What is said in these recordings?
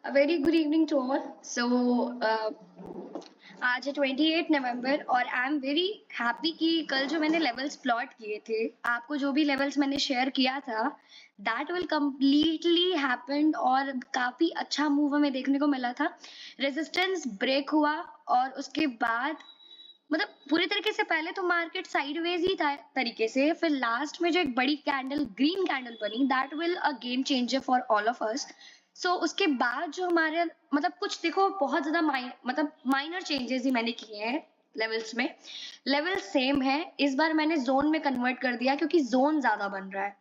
A very good evening to all. आज है 28 नवंबर और आई एम वेरी हैप्पी कि कल जो मैंने लेवल्स प्लॉट किए थे, आपको जो भी लेवल्स मैंने शेयर किया था, दैट विल कम्प्लीटली हैपेंड और काफी अच्छा मूव हमें देखने को मिला था। रेजिस्टेंस ब्रेक हुआ और उसके बाद मतलब पूरी तरीके से पहले तो मार्केट साइडवेज ही था तरीके से, फिर लास्ट में जो एक बड़ी कैंडल ग्रीन कैंडल बनी, that will a game changer for all of us. So उसके बाद जो हमारे मतलब कुछ देखो बहुत ज्यादा मतलब माइनर चेंजेस ही मैंने किए हैं लेवल्स में। लेवल सेम है, इस बार मैंने जोन में कन्वर्ट कर दिया क्योंकि जोन ज्यादा बन रहा है,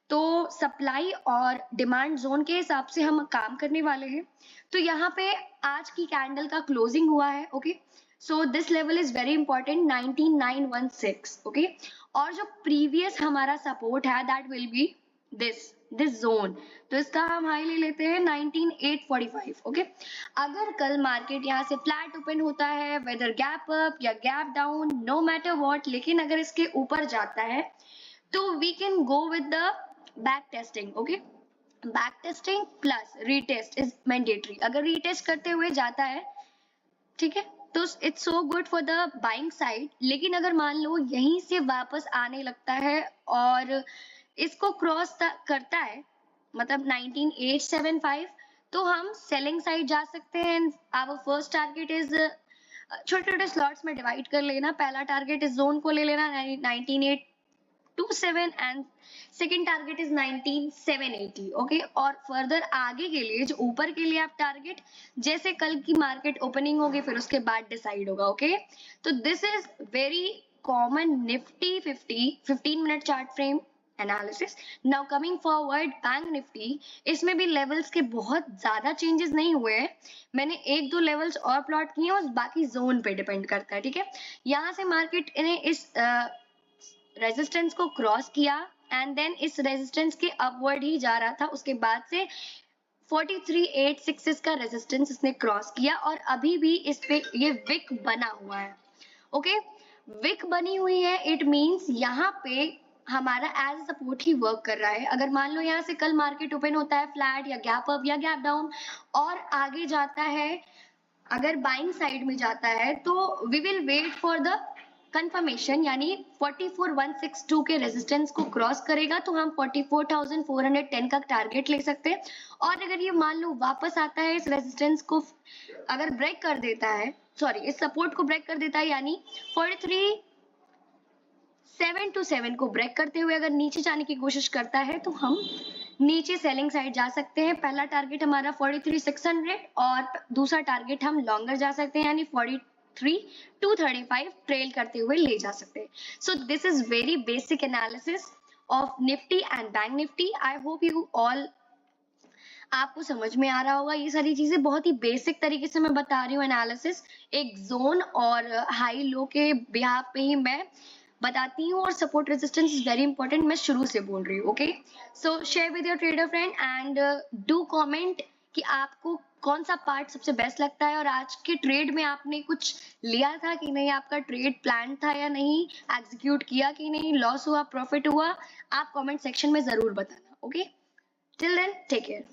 तो सप्लाई और डिमांड जोन के हिसाब से हम काम करने वाले हैं। तो यहाँ पे आज की कैंडल का क्लोजिंग हुआ है, okay. So this level is very important, 19916, okay. और जो प्रीवियस हमारा सपोर्ट है that will be this zone, तो इसका हम हाई ले लेते हैं 19845, ओके। अगर कल मार्केट यहाँ से फ्लैट ओपन होता है, वेदर गैप अप या gap down, no matter what, लेकिन अगर इसके ऊपर जाता है तो we can go with the back testing, okay. Back testing plus retest is mandatory. अगर रीटेस्ट करते हुए जाता है, ठीक है, तो it's so good for the buying side. लेकिन अगर मान लो यहीं से वापस आने लगता है और इसको क्रॉस करता है, मतलब 19875, तो हम सेलिंग साइड जा सकते हैं। आवर फर्स्ट टारगेट इज, छोटे छोटे स्लॉट्स में डिवाइड कर लेना। पहला टारगेट इस जोन को ले लेना 19827 and second target is 19780, okay. और फर्दर आगे के लिए जो ऊपर के लिए आप टारगेट, जैसे कल की मार्केट ओपनिंग होगी फिर उसके बाद डिसाइड होगा, ओके। तो this is very common Nifty 15 minute chart frame analysis. Now coming forward bank Nifty, इसमें भी लेवल्स के बहुत ज्यादा चेंजेस नहीं हुए हैं। मैंने एक दो लेवल्स और प्लॉट किए और बाकी जोन पे डिपेंड करता है, ठीक है। यहाँ से मार्केट ने इस रेजिस्टेंस को क्रॉस किया एंड देन इस रेजिस्टेंस के अपवर्ड ही जा रहा था। उसके बाद से 43866 का रेजिस्टेंस इसने क्रॉस किया और अभी भी इस पे ये विक बना हुआ है, ओके। विक बनी हुई है, इट मींस यहाँ पे हमारा एज सपोर्ट ही वर्क कर रहा है। अगर मान लो यहाँ से कल मार्केट ओपन होता है फ्लैट या गैप अप या गैप डाउन और आगे जाता है, अगर बाइंग साइड में जाता है, तो we will wait for the confirmation, यानी 44162 के रेजिस्टेंस को क्रॉस करेगा तो हम 44410 का टारगेट ले सकते हैं। और अगर ये मान लो वापस आता है, इस रेजिस्टेंस को अगर ब्रेक कर देता है, सॉरी इस सपोर्ट को ब्रेक कर देता है, यानी 43727 को ब्रेक करते हुए अगर नीचे जाने की कोशिश करता है तो हम नीचे सेलिंग साइड जा सकते हैं। पहला टारगेट हमारा 43600 और दूसरा टारगेट हम लॉन्गर जा सकते हैं, यानी 43235 ट्रेल करते हुए ले जा सकते हैं। So this is very basic analysis of Nifty and bank Nifty. I hope you all, आपको समझ में आ रहा होगा। ये सारी चीजें बहुत ही बेसिक तरीके से मैं बता रही हूँ एनालिसिस, एक जोन और हाई लो के बिहाफ पे ही मैं बताती हूँ, और support resistance is very important, मैं शुरू से बोल रही हूँ, okay. So share with your trader friend and do comment कि आपको कौन सा पार्ट सबसे बेस्ट लगता है और आज के ट्रेड में आपने कुछ लिया था कि नहीं, आपका ट्रेड प्लान था या नहीं, एग्जीक्यूट किया कि नहीं, लॉस हुआ प्रॉफिट हुआ, आप कमेंट सेक्शन में जरूर बताना, okay. Till then take care.